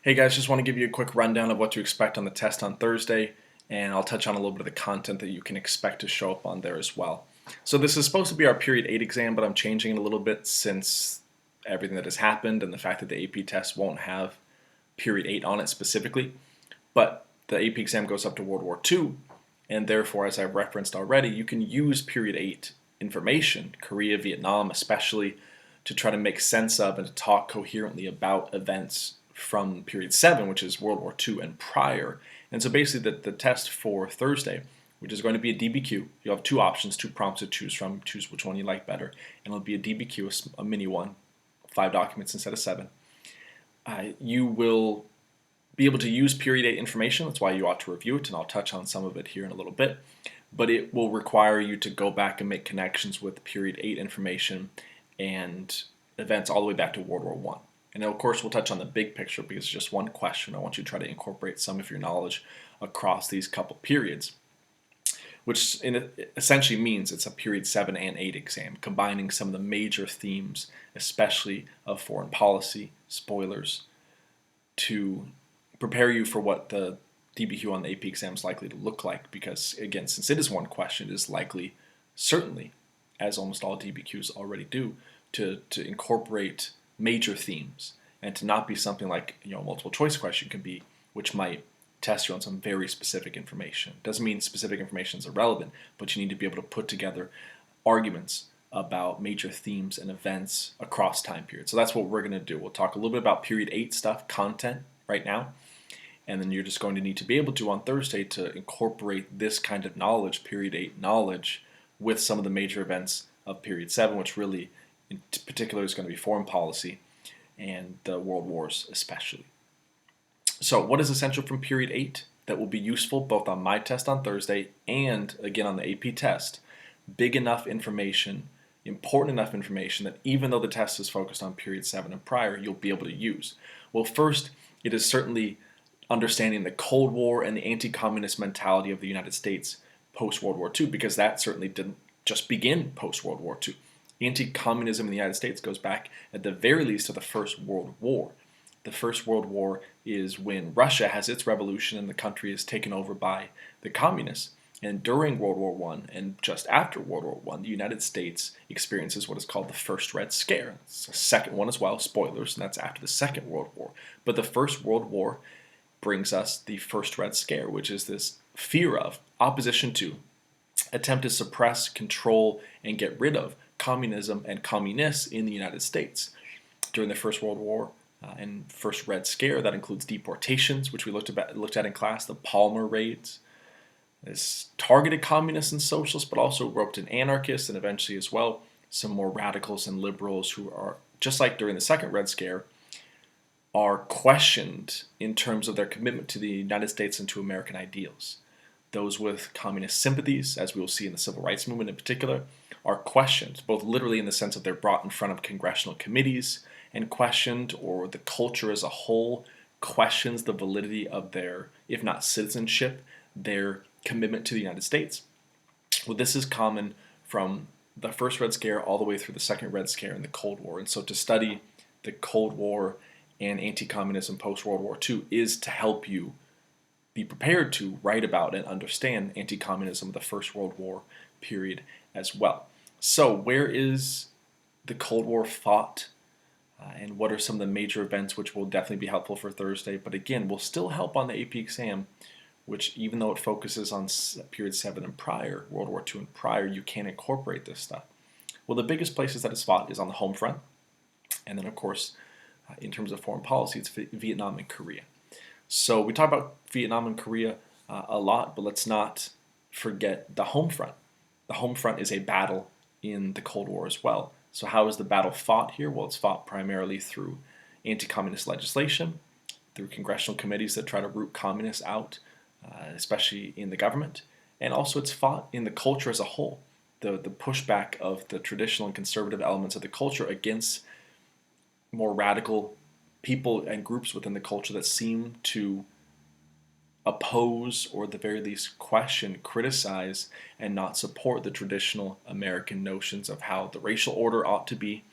Hey guys, just want to give you a quick rundown of what to expect on the test on Thursday, and I'll touch on a little bit of the content that you can expect to show up on there as well. So this is supposed to be our Period 8 exam, but I'm changing it a little bit since everything that has happened and the fact that the AP test won't have Period 8 on it specifically. But the AP exam goes up to World War II, and therefore, as I referenced already, you can use Period 8 information, Korea, Vietnam especially, to try to make sense of and to talk coherently about events from Period 7, which is World War II and prior. And so basically the test for Thursday, which is going to be a DBQ, you'll have two options, two prompts to choose from, choose which one you like better, and it'll be a DBQ, a mini one, 5 documents instead of 7. You will be able to use Period 8 information, that's why you ought to review it, and I'll touch on some of it here in a little bit, but it will require you to go back and make connections with Period 8 information and events all the way back to World War I. And of course, we'll touch on the big picture because it's just one question. I want you to try to incorporate some of your knowledge across these couple periods, which essentially means it's a Period 7 and 8 exam, combining some of the major themes, especially of foreign policy, spoilers, to prepare you for what the DBQ on the AP exam is likely to look like. Because, again, since it is one question, it is likely, certainly, as almost all DBQs already do, to incorporate major themes and to not be something like a multiple choice question can be, which might test you on some very specific information. Doesn't mean specific information is irrelevant, but you need to be able to put together arguments about major themes and events across time periods. So that's what we're going to do. We'll talk a little bit about Period 8 stuff, content right now, and then you're just going to need to be able to on Thursday to incorporate this kind of knowledge, Period 8 knowledge, with some of the major events of Period 7, which really in particular is going to be foreign policy and the world wars especially. So what is essential from Period 8 that will be useful both on my test on Thursday and again on the AP test? Big enough information, important enough information that even though the test is focused on Period 7 and prior, you'll be able to use. Well, first, it is certainly understanding the Cold War and the anti-communist mentality of the United States post-World War II, because that certainly didn't just begin post-World War II. Anti-communism in the United States goes back, at the very least, to the First World War. The First World War is when Russia has its revolution and the country is taken over by the communists. And during World War I and just after World War I, the United States experiences what is called the First Red Scare. It's a second one as well, spoilers, and that's after the Second World War. But the First World War brings us the First Red Scare, which is this fear of, opposition to, attempt to suppress, control, and get rid of communism and communists in the United States. During the First World War and First Red Scare, that includes deportations, which we looked at in class, the Palmer raids. This targeted communists and socialists, but also roped in anarchists and eventually as well some more radicals and liberals who are, just like during the Second Red Scare, are questioned in terms of their commitment to the United States and to American ideals. Those with communist sympathies, as we will see in the Civil Rights Movement in particular, are questioned, both literally in the sense of they're brought in front of congressional committees and questioned, or the culture as a whole questions the validity of their, if not citizenship, their commitment to the United States. Well, this is common from the First Red Scare all the way through the Second Red Scare and the Cold War. And so to study the Cold War and anti-communism post-World War II is to help you be prepared to write about and understand anti-communism of the First World War period as well. So where is the Cold War fought? And what are some of the major events which will definitely be helpful for Thursday, but again, will still help on the AP exam, which even though it focuses on Period 7 and prior, World War II and prior, you can incorporate this stuff. Well, the biggest places that it's fought is on the home front, and then of course, in terms of foreign policy, it's Vietnam and Korea. So we talk about Vietnam and Korea a lot, but let's not forget the home front. The home front is a battle in the Cold War as well. So how is the battle fought here? Well, it's fought primarily through anti-communist legislation, through congressional committees that try to root communists out, especially in the government, and also it's fought in the culture as a whole. The pushback of the traditional and conservative elements of the culture against more radical people and groups within the culture that seem to oppose or at the very least question, criticize, and not support the traditional American notions of how the racial order ought to be,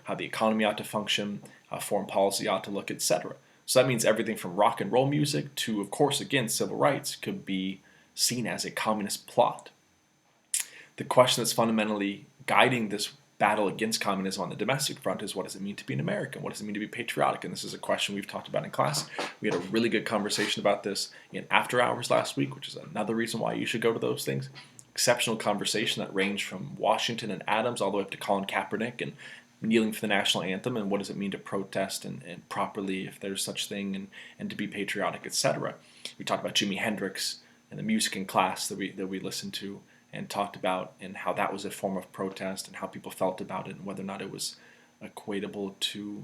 how the economy ought to function, how foreign policy ought to look, etc. So that means everything from rock and roll music to, of course, again, civil rights could be seen as a communist plot. The question that's fundamentally guiding this battle against communism on the domestic front is, what does it mean to be an American? What does it mean to be patriotic? And this is a question we've talked about in class. We had a really good conversation about this in After Hours last week, which is another reason why you should go to those things. Exceptional conversation that ranged from Washington and Adams all the way up to Colin Kaepernick and kneeling for the national anthem, and what does it mean to protest and properly, if there's such thing, and to be patriotic, etc. We talked about Jimi Hendrix and the music in class that we listened to and talked about, and how that was a form of protest and how people felt about it and whether or not it was equatable to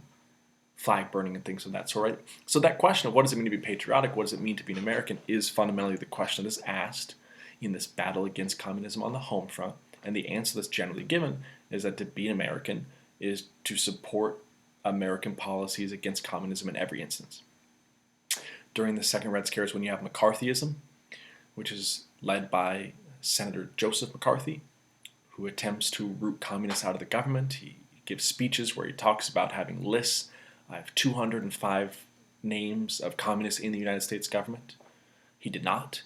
flag burning and things of that sort. Right? So that question of what does it mean to be patriotic, what does it mean to be an American, is fundamentally the question that is asked in this battle against communism on the home front. And the answer that's generally given is that to be an American is to support American policies against communism in every instance. During the Second Red Scare is when you have McCarthyism, which is led by Senator Joseph McCarthy, who attempts to root communists out of the government. He gives speeches where he talks about having lists. I have 205 names of communists in the United States government. He did not.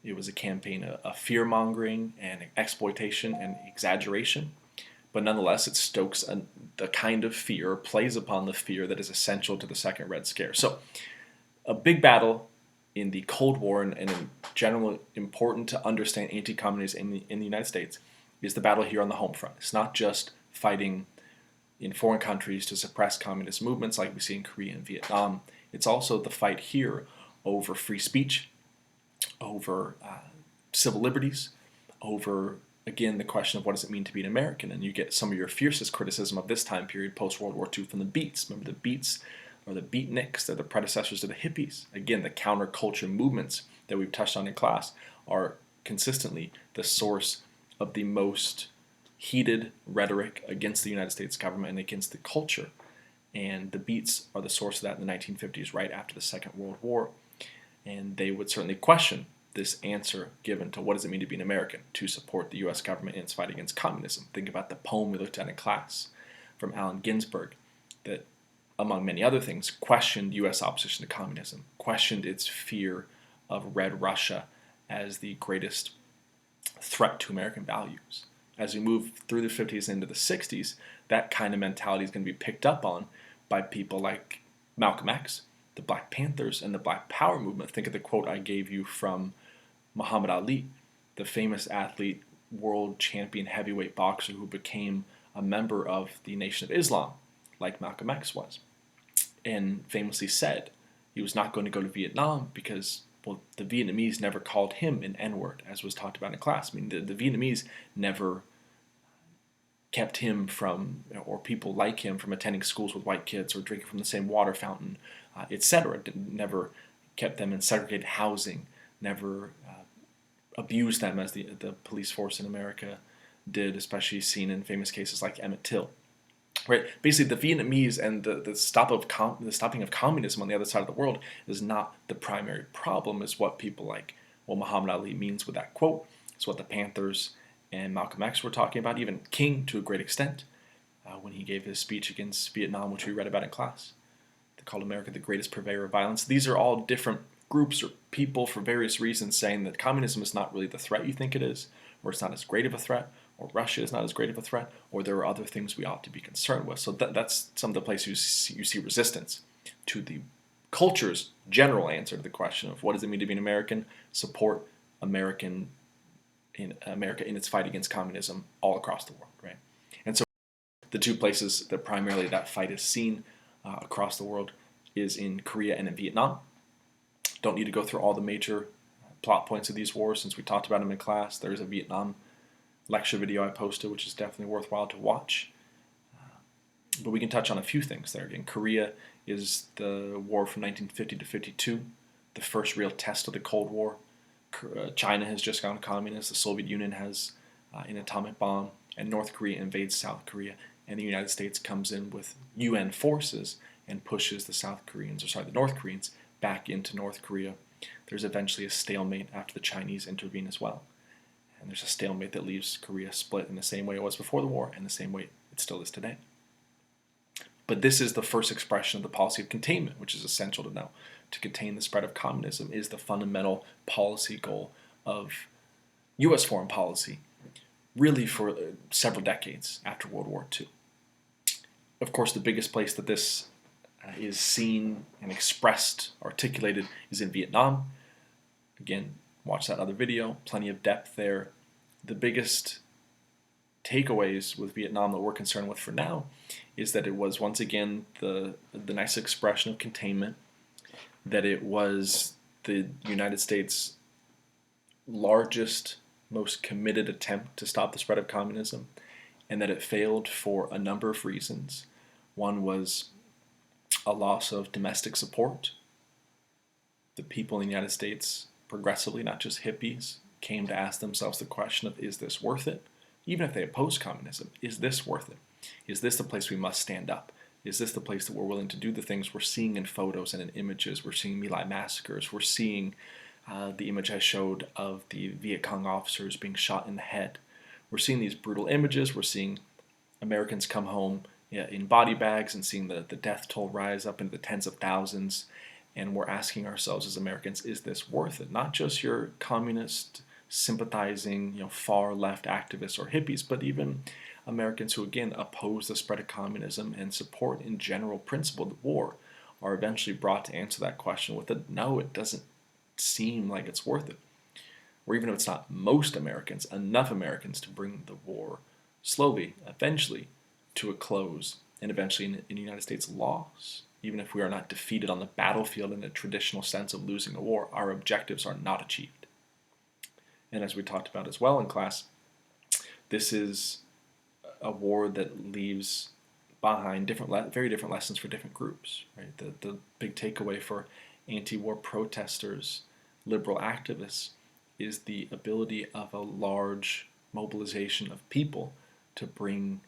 It was a campaign of fear-mongering and exploitation and exaggeration. But nonetheless, it stokes the kind of fear, plays upon the fear that is essential to the Second Red Scare. So, a big battle in the Cold War, and in general important to understand anti-communism in the United States, is the battle here on the home front. It's not just fighting in foreign countries to suppress communist movements like we see in Korea and Vietnam. It's also the fight here over free speech, over civil liberties, over, again, the question of what does it mean to be an American. And you get some of your fiercest criticism of this time period post-World War II from the Beats. Remember the Beats, or the beatniks? They're the predecessors to the hippies. Again, the counterculture movements that we've touched on in class are consistently the source of the most heated rhetoric against the United States government and against the culture. And the Beats are the source of that in the 1950s, right after the Second World War. And they would certainly question this answer given to what does it mean to be an American, to support the U.S. government in its fight against communism. Think about the poem we looked at in class from Allen Ginsberg that, among many other things, questioned U.S. opposition to communism, questioned its fear of Red Russia as the greatest threat to American values. As we move through the 50s into the 60s, that kind of mentality is going to be picked up on by people like Malcolm X, the Black Panthers, and the Black Power movement. Think of the quote I gave you from Muhammad Ali, the famous athlete, world champion heavyweight boxer who became a member of the Nation of Islam, like Malcolm X was, and famously said he was not going to go to Vietnam because, well, the Vietnamese never called him an N-word, as was talked about in class. I mean, the Vietnamese never kept him from, or people like him, from attending schools with white kids or drinking from the same water fountain, etc. Never kept them in segregated housing, never abused them as the police force in America did, especially seen in famous cases like Emmett Till. Right? Basically, the Vietnamese and the stopping of communism on the other side of the world is not the primary problem, is what people like, well, Muhammad Ali means with that quote. It's what the Panthers and Malcolm X were talking about, even King to a great extent, when he gave his speech against Vietnam, which we read about in class. They called America the greatest purveyor of violence. These are all different groups or people for various reasons saying that communism is not really the threat you think it is, or it's not as great of a threat, or Russia is not as great of a threat, or there are other things we ought to be concerned with. So that's some of the places you see resistance to the culture's general answer to the question of what does it mean to be an American, support America in its fight against communism all across the world, right? And so the two places that primarily that fight is seen across the world is in Korea and in Vietnam. Don't need to go through all the major plot points of these wars since we talked about them in class. There's a Vietnam lecture video I posted, which is definitely worthwhile to watch. But we can touch on a few things there. Again, Korea is the war from 1950 to 52, the first real test of the Cold War. China has just gone communist. The Soviet Union has an atomic bomb, and North Korea invades South Korea, and the United States comes in with UN forces and pushes the North Koreans back into North Korea. There's eventually a stalemate after the Chinese intervene as well. And there's a stalemate that leaves Korea split in the same way it was before the war and the same way it still is today. But this is the first expression of the policy of containment, which is essential to know. To contain the spread of communism is the fundamental policy goal of U.S. foreign policy, really for several decades after World War II. Of course, the biggest place that this is seen and expressed, articulated, is in Vietnam. Again, watch that other video, plenty of depth there. The biggest takeaways with Vietnam that we're concerned with for now is that it was once again the nice expression of containment, that it was the United States' largest, most committed attempt to stop the spread of communism, and that it failed for a number of reasons. One was a loss of domestic support. The people in the United States, progressively, not just hippies, came to ask themselves the question of, is this worth it? Even if they oppose communism, is this worth it? Is this the place we must stand up? Is this the place that we're willing to do the things we're seeing in photos and in images? We're seeing My Lai massacres. We're seeing the image I showed of the Viet Cong officers being shot in the head. We're seeing these brutal images. We're seeing Americans come home in body bags and seeing the death toll rise up into the tens of thousands. And we're asking ourselves as Americans, is this worth it? Not just your communist sympathizing, far left activists or hippies, but even Americans who, again, oppose the spread of communism and support in general principle the war, are eventually brought to answer that question with a no, it doesn't seem like it's worth it. Or even if it's not most Americans, enough Americans to bring the war slowly, eventually, to a close, and eventually in the United States loss. Even if we are not defeated on the battlefield in a traditional sense of losing a war, our objectives are not achieved. And as we talked about as well in class, this is a war that leaves behind very different lessons for different groups. Right? The big takeaway for anti-war protesters, liberal activists, is the ability of a large mobilization of people to bring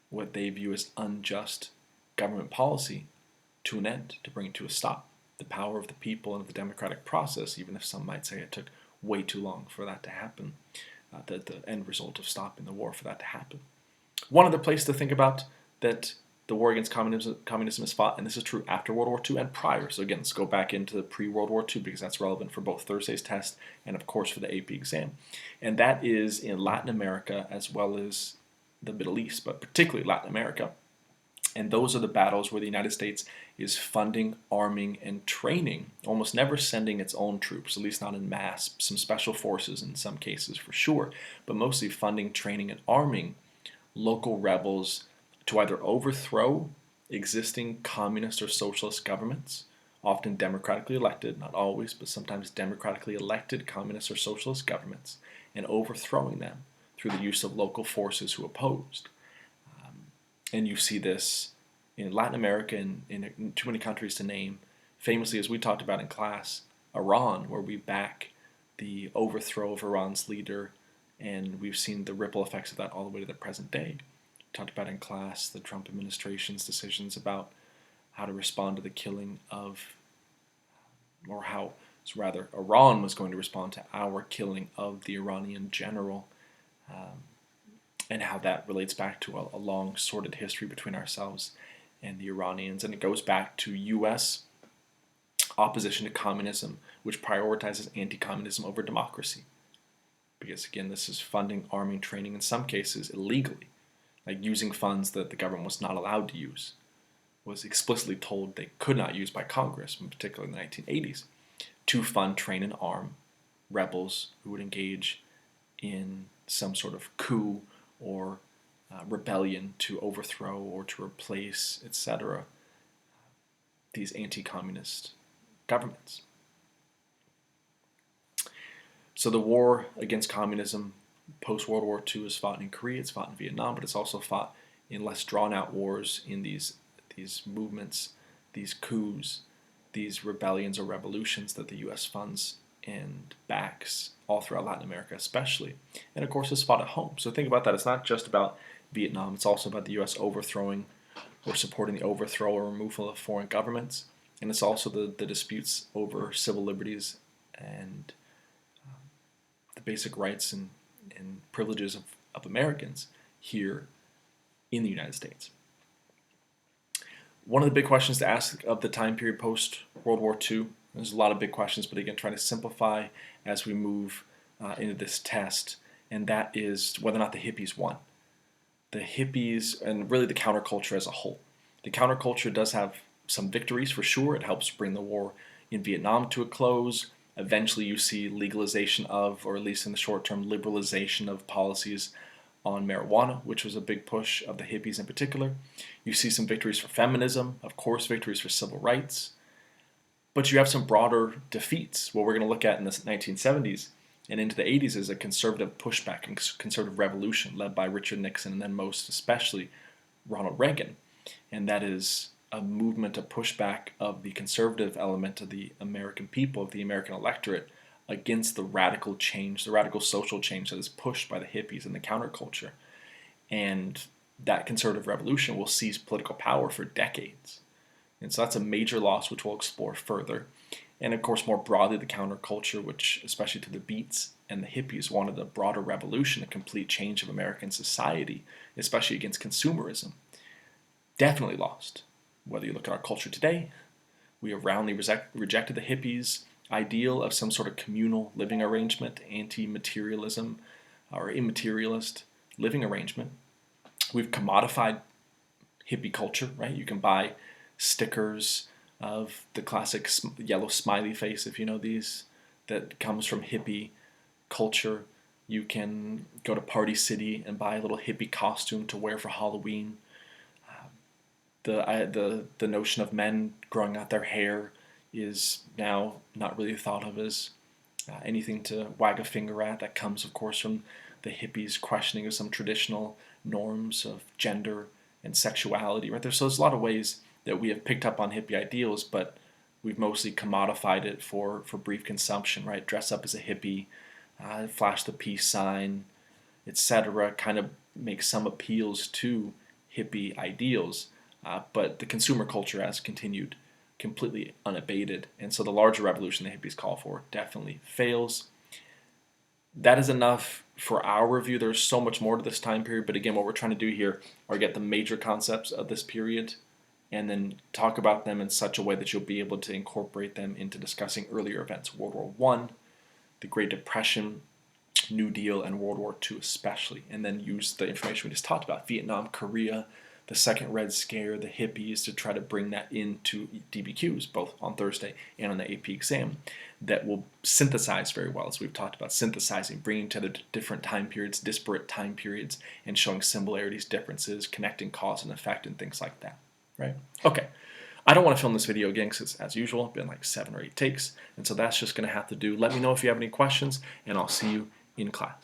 what they view as unjust government policy to an end, to bring it to a stop. The power of the people and of the democratic process, even if some might say it took way too long for that to happen, the end result of stopping the war for that to happen. One other place to think about that the war against communism is fought, and this is true after World War II and prior. So again, let's go back into the pre-World War II because that's relevant for both Thursday's test and of course for the AP exam. And that is in Latin America as well as the Middle East, but particularly Latin America. And those are the battles where the United States is funding, arming, and training, almost never sending its own troops, at least not in mass, some special forces in some cases for sure, but mostly funding, training, and arming local rebels to either overthrow existing communist or socialist governments, often democratically elected, not always, but sometimes democratically elected communist or socialist governments, and overthrowing them through the use of local forces who opposed. And you see this in Latin America and in too many countries to name. Famously, as we talked about in class, Iran, where we back the overthrow of Iran's leader, and we've seen the ripple effects of that all the way to the present day. We talked about in class the Trump administration's decisions about how to respond to the killing of, or how, rather, Iran was going to respond to our killing of the Iranian general, and how that relates back to a long, sordid history between ourselves and the Iranians. And it goes back to U.S. opposition to communism, which prioritizes anti-communism over democracy. Because, again, this is funding, arming, training, in some cases illegally, like using funds that the government was not allowed to use, was explicitly told they could not use by Congress, particularly in the 1980s, to fund, train, and arm rebels who would engage in some sort of coup or rebellion to overthrow or to replace, etc., these anti-communist governments. So the war against communism post-World War II is fought in Korea, it's fought in Vietnam, but it's also fought in less drawn-out wars in these movements, these coups, these rebellions or revolutions that the U.S. funds and backs all throughout Latin America especially. And of course it's fought at home. So think about that. It's not just about Vietnam. It's also about the U.S. overthrowing or supporting the overthrow or removal of foreign governments. And it's also the disputes over civil liberties and the basic rights and privileges of Americans here in the United States. One of the big questions to ask of the time period post World War II, there's a lot of big questions, but again, trying to simplify as we move into this test, and that is whether or not the hippies won. The hippies and really the counterculture as a whole. The counterculture does have some victories for sure. It helps bring the war in Vietnam to a close. Eventually you see legalization of, or at least in the short term, liberalization of policies on marijuana, which was a big push of the hippies in particular. You see some victories for feminism, of course, victories for civil rights. But you have some broader defeats. What we're going to look at in the 1970s and into the 80s is a conservative pushback and conservative revolution led by Richard Nixon and then most especially Ronald Reagan. And that is a movement, a pushback of the conservative element of the American people, of the American electorate, against the radical change, the radical social change that is pushed by the hippies and the counterculture. And that conservative revolution will seize political power for decades. And so that's a major loss, which we'll explore further. And of course, more broadly, the counterculture, which especially to the Beats and the hippies wanted a broader revolution, a complete change of American society, especially against consumerism. Definitely lost. Whether you look at our culture today, we have roundly rejected the hippies' ideal of some sort of communal living arrangement, anti-materialism or immaterialist living arrangement. We've commodified hippie culture, right? You can buy stickers of the classic yellow smiley face, if you know these, that comes from hippie culture. You can go to Party City and buy a little hippie costume to wear for Halloween. The notion of men growing out their hair is now not really thought of as anything to wag a finger at. That comes, of course, from the hippies' questioning of some traditional norms of gender and sexuality. Right so there's a lot of ways that we have picked up on hippie ideals, but we've mostly commodified it for brief consumption. Right, dress up as a hippie, flash the peace sign, etc. Kind of make some appeals to hippie ideals. But the consumer culture has continued completely unabated, and so the larger revolution the hippies call for definitely fails. That is enough for our review. There's so much more to this time period, but again, what we're trying to do here are get the major concepts of this period and then talk about them in such a way that you'll be able to incorporate them into discussing earlier events, World War I, the Great Depression, New Deal, and World War II especially, and then use the information we just talked about, Vietnam, Korea, the second Red Scare, the hippies, to try to bring that into DBQs, both on Thursday and on the AP exam, that will synthesize very well, as we've talked about, synthesizing, bringing together different time periods, disparate time periods, and showing similarities, differences, connecting cause and effect, and things like that, right? Okay, I don't want to film this video again because it's, as usual, been like 7 or 8 takes, and so that's just going to have to do. Let me know if you have any questions, and I'll see you in class.